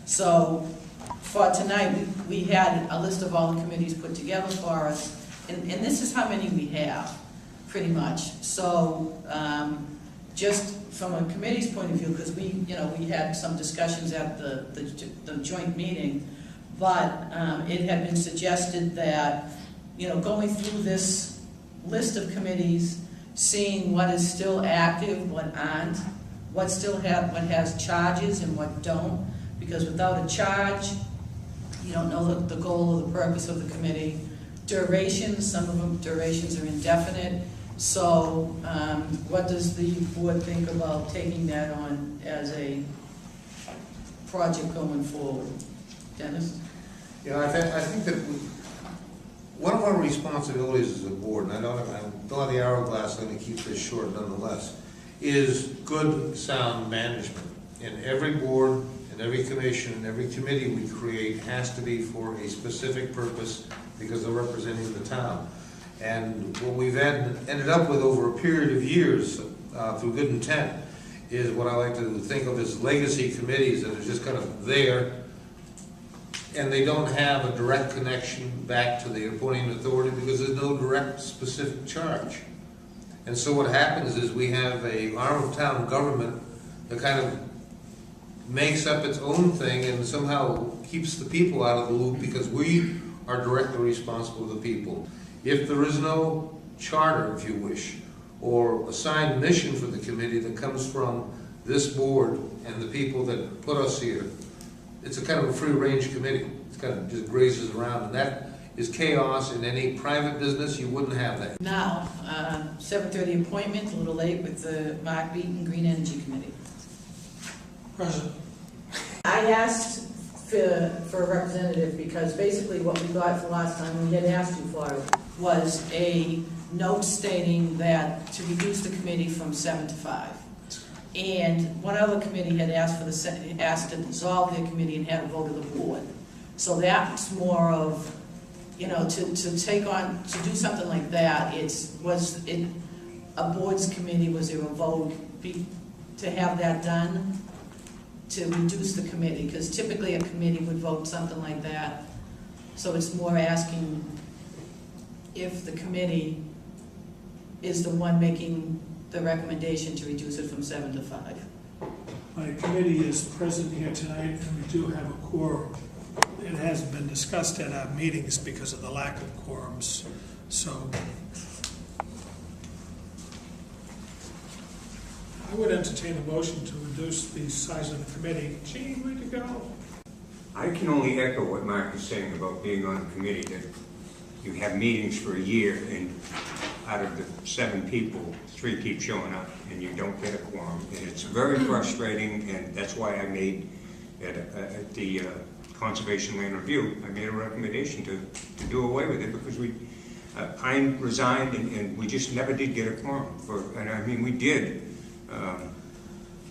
So for tonight, we had a list of all the committees put together for us, and this is how many we have, pretty much. So just from a committee's point of view, because we had some discussions at the joint meeting, but it had been suggested that, going through this list of committees, seeing what is still active, what aren't, what has charges and what don't, because without a charge, you don't know the goal or the purpose of the committee. Durations, some of them durations are indefinite. So what does the board think about taking that on as a project going forward? Dennis? Yeah, I think that one of our responsibilities as a board, and I don't have the hourglass, I'm going to keep this short nonetheless, is good, sound management. And every board, and every commission, and every committee we create has to be for a specific purpose because they're representing the town. And what we've ended up with over a period of years through good intent is what I like to think of as legacy committees that are just kind of there, and they don't have a direct connection back to the appointing authority because there's no direct specific charge. And so what happens is we have an arm of town government that kind of makes up its own thing and somehow keeps the people out of the loop because we are directly responsible to the people. If there is no charter, if you wish, or assigned mission for the committee that comes from this board and the people that put us here, it's a kind of a free-range committee. It kind of just grazes around, and that is chaos. In any private business, you wouldn't have that. Now, 7:30 appointment, a little late with the Mark Beaton Green Energy Committee. Present. I asked for a representative because basically what we got for last time, we had asked you for it, was a note stating that to reduce the committee from 7 to 5. And one other committee had asked to dissolve their committee and had a vote of the board. So that's more of, to take on, to do something like that, was it a board's committee, was there a vote to have that done? To reduce the committee, because typically a committee would vote something like that. So it's more asking if the committee is the one making the recommendation to reduce it from 7 to 5. My committee is present here tonight, and we do have a quorum. It hasn't been discussed at our meetings because of the lack of quorums. So I would entertain a motion to reduce the size of the committee. Gene, way to go. I can only echo what Mark is saying about being on a committee, that you have meetings for a year, and out of the 7 people, 3 keep showing up, and you don't get a quorum. And it's very frustrating, and that's why I made, at the Conservation Land Review, I made a recommendation to do away with it, because Pine resigned, and we just never did get a quorum. And I mean, we did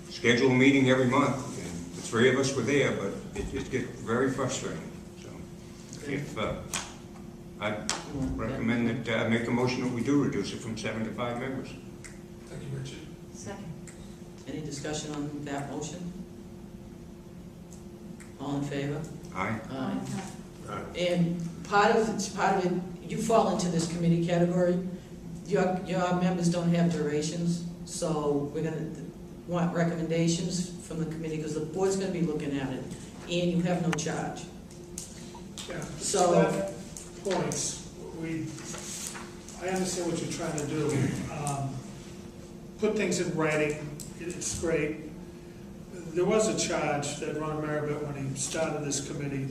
schedule a meeting every month, and the 3 of us were there, but it just gets very frustrating. So if I recommend that I make a motion that we do reduce it from 7 to 5 members. Thank you, Richard. Second. Any discussion on that motion? All in favor? Aye. Aye. And part of it, you fall into this committee category. Your members don't have durations, so we're going to want recommendations from the committee because the board's going to be looking at it, and you have no charge. Yeah. So that points. I understand what you're trying to do. Put things in writing. It's great. There was a charge that Ron Maribet, when he started this committee,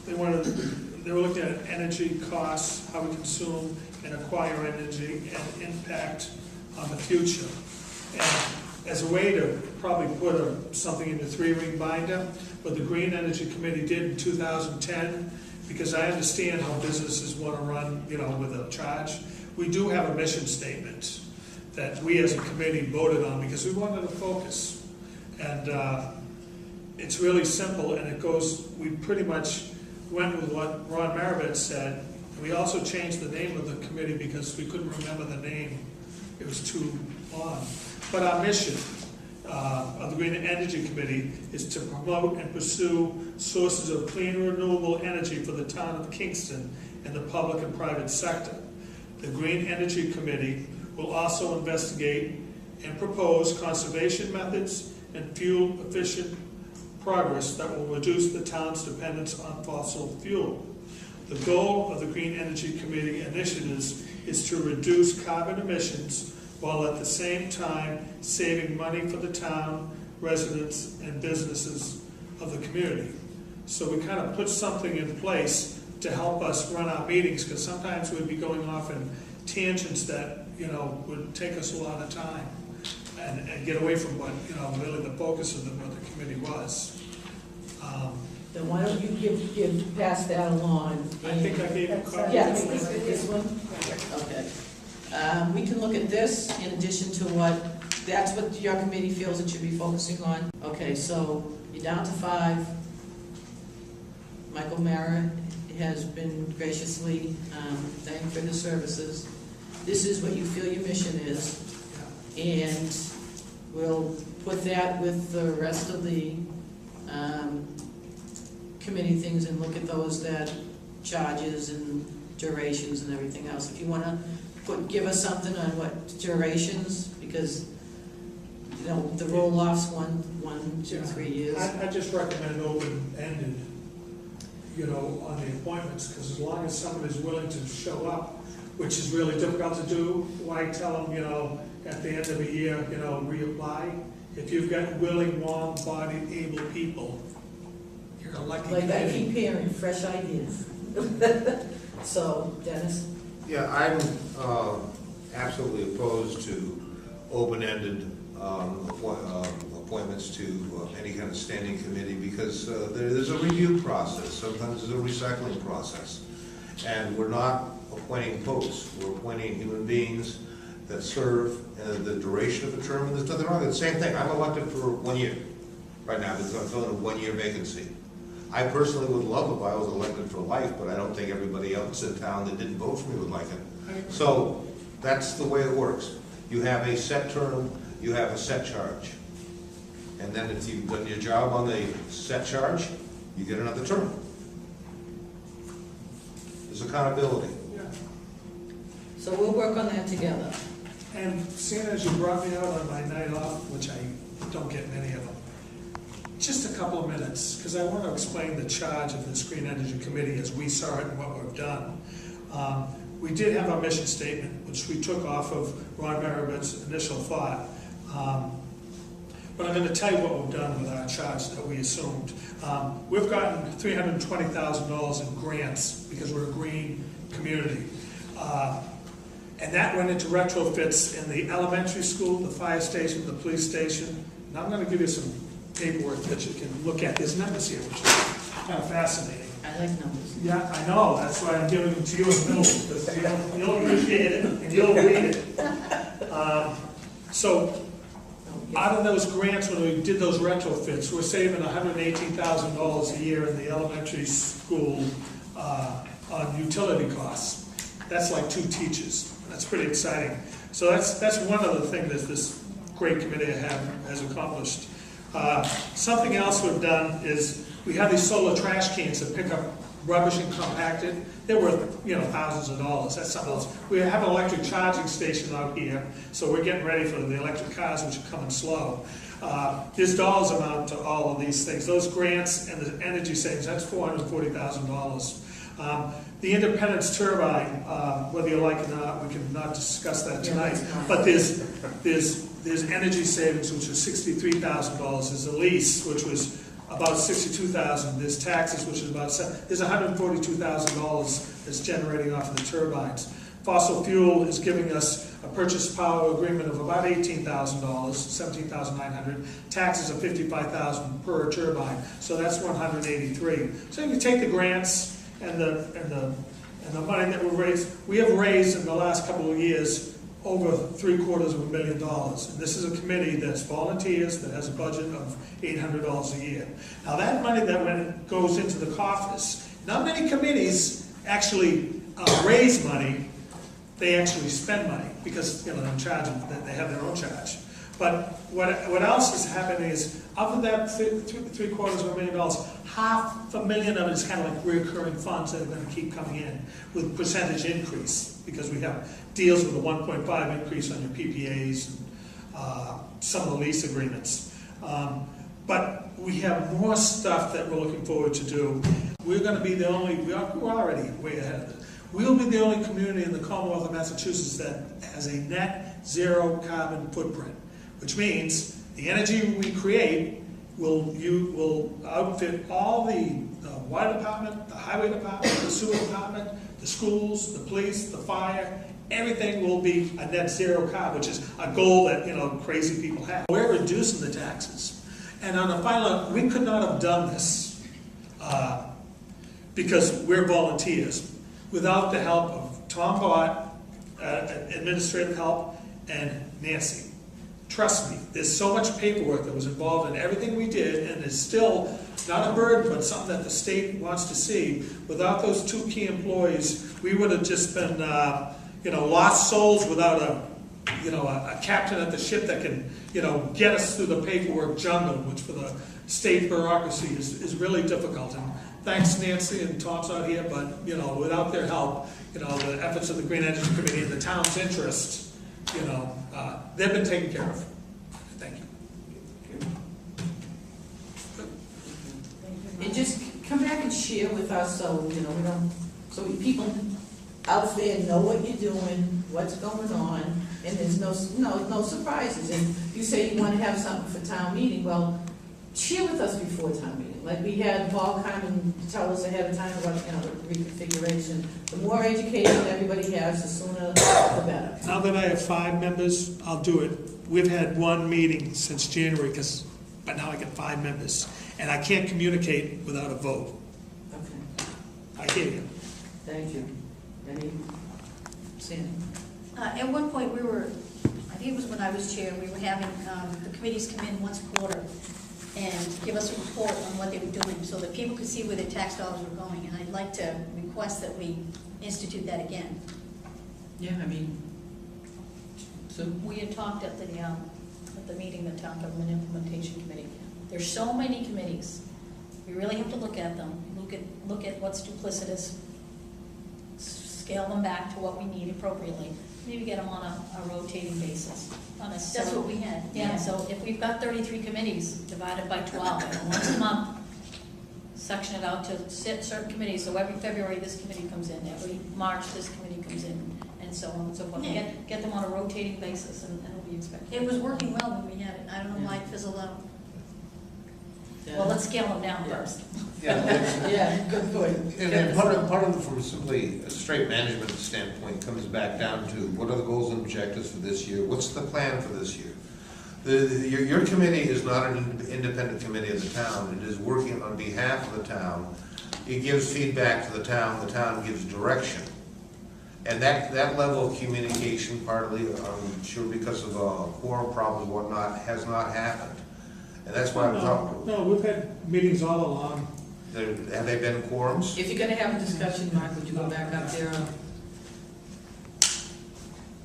they were looking at energy costs, how we consume and acquire energy, and impact on the future. And as a way to probably put something in the 3-ring binder, what the Green Energy Committee did in 2010, because I understand how businesses want to run, with a charge. We do have a mission statement that we as a committee voted on because we wanted to focus. And it's really simple, and we pretty much went with what Ron Maribet said. We also changed the name of the committee because we couldn't remember the name. It was too long. But our mission, of the Green Energy Committee is to promote and pursue sources of clean renewable energy for the town of Kingston and the public and private sector. The Green Energy Committee will also investigate and propose conservation methods and fuel-efficient progress that will reduce the town's dependence on fossil fuel. The goal of the Green Energy Committee initiatives is to reduce carbon emissions while at the same time saving money for the town, residents, and businesses of the community. So we kind of put something in place to help us run our meetings, because sometimes we'd be going off in tangents that, you know, would take us a lot of time and get away from what, you know, really the focus of what the committee was. Then why don't you pass that along? I think I gave a copy. Yeah, this one? Okay. We can look at this in addition to that's what your committee feels it should be focusing on. Okay, so you're down to 5. Michael Mara has been graciously thanked for his services. This is what you feel your mission is, and we'll put that with the rest of the committee things and look at those that charges and durations and everything else. If you want to give us something on what durations, because you know the roll-offs 1, 2, 3 years. I just recommend open-ended, you know, on the appointments, because as long as somebody's willing to show up, which is really difficult to do, why tell them, you know, at the end of a year, you know, reapply? If you've got willing, warm-bodied, able people, you're a lucky Like I committee. keep hearing fresh ideas. So, Dennis? Yeah, I'm absolutely opposed to open-ended appointments to any kind of standing committee, because there's a review process, sometimes there's a recycling process. And we're not appointing posts, we're appointing human beings that serve the duration of a term, and there's nothing wrong with it. Same thing, I'm elected for 1 year right now, because I'm filling a 1-year vacancy. I personally would love if I was elected for life, but I don't think everybody else in town that didn't vote for me would like it. So that's the way it works. You have a set term, you have a set charge. And then if you've done your job on the set charge, you get another term. There's accountability. Yeah. So we'll work on that together. And seeing as you brought me out on my night off, which I don't get many of them, just a couple of minutes, because I want to explain the charge of this Green Energy Committee as we saw it and what we've done. We did have our mission statement, which we took off of Ron Merritt's initial thought. But I'm going to tell you what we've done with our charge that we assumed. We've gotten $320,000 in grants because we're a green community. And that went into retrofits in the elementary school, the fire station, the police station. And I'm going to give you some paperwork that you can look at. There's numbers here, which is kind of fascinating. I like numbers. Yeah, I know, that's why I'm giving them to you in the middle, because you'll appreciate it and you'll read it. So, out of those grants, when we did those retrofits, we're saving $118,000 a year in the elementary school on utility costs. That's like 2 teachers. That's pretty exciting. So that's one of the things that this great committee has accomplished. Something else we've done is we have these solar trash cans that pick up rubbish and compact it. They're worth, you know, thousands of dollars. That's something else. We have an electric charging station out here, so we're getting ready for the electric cars, which are coming slow. There's dollars amount to all of these things. Those grants and the energy savings, that's $440,000. The independence turbine, whether you like it or not, we can not discuss that tonight. But there's energy savings, which is $63,000. There's a lease, which was about $62,000. There's taxes, which is about there's $142,000 that's generating off of the turbines. Fossil fuel is giving us a purchase power agreement of about $18,000, $17,900. Taxes of $55,000 per turbine, so that's $183,000. So you take the grants and the money that we have raised in the last couple of years over $750,000. And this is a committee that's volunteers, that has a budget of $800 a year. Now that money that goes into the coffers, not many committees actually raise money, they actually spend money because, you know, they're charging, they have their own charge. But what else is happening is, of that $750,000, $500,000 of it is kind of like recurring funds that are gonna keep coming in with percentage increase, because we have deals with a 1.5 increase on your PPAs, and some of the lease agreements. But we have more stuff that we're looking forward to do. We're gonna be the only, we're already way ahead of it. We'll be the only community in the Commonwealth of Massachusetts that has a net zero carbon footprint, which means the energy we create will outfit all the water department, the highway department, the sewer department, the schools, the police, the fire. Everything will be a net zero carbon, which is a goal that, crazy people have. We're reducing the taxes. And on the final, we could not have done this because we're volunteers without the help of Tom Bott, administrative help, and Nancy. Trust me, there's so much paperwork that was involved in everything we did, and it's still not a burden, but something that the state wants to see. Without those two key employees, we would have just been, lost souls without a captain at the ship that can, get us through the paperwork jungle, which for the state bureaucracy is really difficult. And thanks Nancy and Tom's out here, but, without their help, the efforts of the Green Energy Committee and the town's interest, they've been taken care of. Thank you. And just come back and share with us, so, so people out there know what you're doing, what's going on, and there's no surprises. And you say you want to have something for town meeting, well, share with us before town meeting. Like we had Paul come and tell us ahead of time about, the reconfiguration. The more education everybody has, the sooner the better. Now that I have 5 members, I'll do it. We've had 1 meeting since January, but now I get 5 members. And I can't communicate without a vote. Okay, I hear you. thank you. Any, Sandy? At one point, I think it was when I was chair, we were having the committees come in once a quarter and give us a report on what they were doing so that people could see where their tax dollars were going. And I'd like to request that we institute that again. Yeah, so We had talked at the meeting, the Town Government Implementation Committee. There's so many committees. We really have to look at them, look at what's duplicitous, scale them back to what we need appropriately. Maybe get them on a rotating basis. That's what we had. Yeah, so if we've got 33 committees divided by 12, once a month, section it out to certain committees. So every February this committee comes in, every March this committee comes in, and so on and so forth. Yeah. Get them on a rotating basis, and it'll be expected. It was working well when we had it. I don't know why it fizzled out. Well, let's scale them down first. yeah, good point. And then part of it from simply a straight management standpoint comes back down to what are the goals and objectives for this year? What's the plan for this year? Your committee is not an independent committee of the town. It is working on behalf of the town. It gives feedback to the town gives direction. And that level of communication, partly, I'm sure because of quorum problems and whatnot, has not happened. And that's why I'm talking. No, we've had meetings all along. Have they been quorums? If you're gonna have a discussion, Mark, would you go back up there?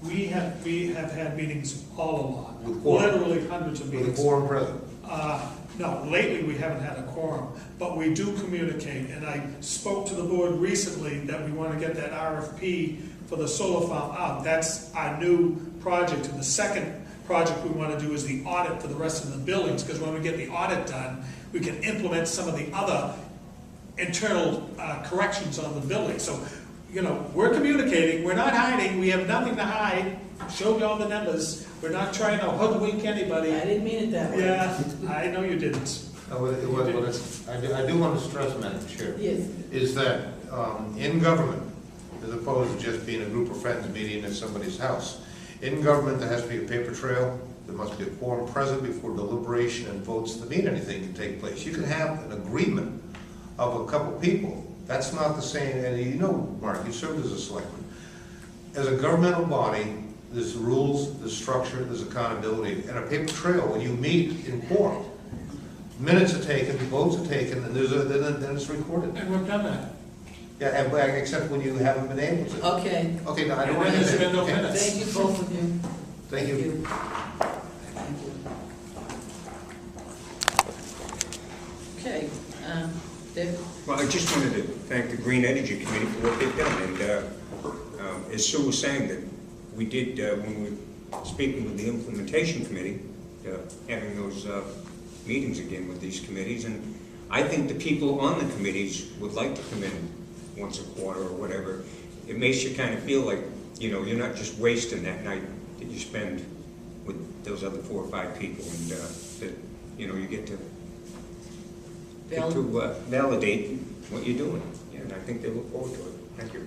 We have had meetings all along, With quorum? literally hundreds of With a meetings. quorum present? No, lately we haven't had a quorum, but we do communicate, and I spoke to the board recently that we want to get that RFP for the solar farm out. That's our new project, and the second project we want to do is the audit for the rest of the buildings, because when we get the audit done, we can implement some of the other internal corrections on the building. So, we're communicating, we're not hiding, we have nothing to hide, show you all the numbers, we're not trying to hoodwink anybody. I didn't mean it that way. Yeah, I know you didn't. I do want to stress, Madam Chair, Yes. is that in government, as opposed to just being a group of friends meeting at somebody's house, in government there has to be a paper trail, there must be a quorum present before deliberation and votes to mean anything can take place. You can have an agreement of a couple people. That's not the same, and Mark, you served as a selectman. As a governmental body, there's rules, there's structure, there's accountability, and a paper trail when you meet in quorum. Minutes are taken, votes are taken, and then it's recorded. And we've done that. Yeah, except when you haven't been able to. Okay, Okay, no, I don't want And to. then there's been no minutes. thank you both of you. Thank you. Thank you. Okay, Dave? Well, I just wanted to thank the Green Energy Committee for what they've done, and as Sue was saying, that we did, when we were speaking with the Implementation Committee, having those meetings again with these committees, and I think the people on the committees would like to come in once a quarter or whatever. It makes you kind of feel like, you know, you're not just wasting that night that you spend with those other 4 or 5 people, and that, you know, you get to validate what you're doing. Yeah, and I think they look forward to it. Thank you.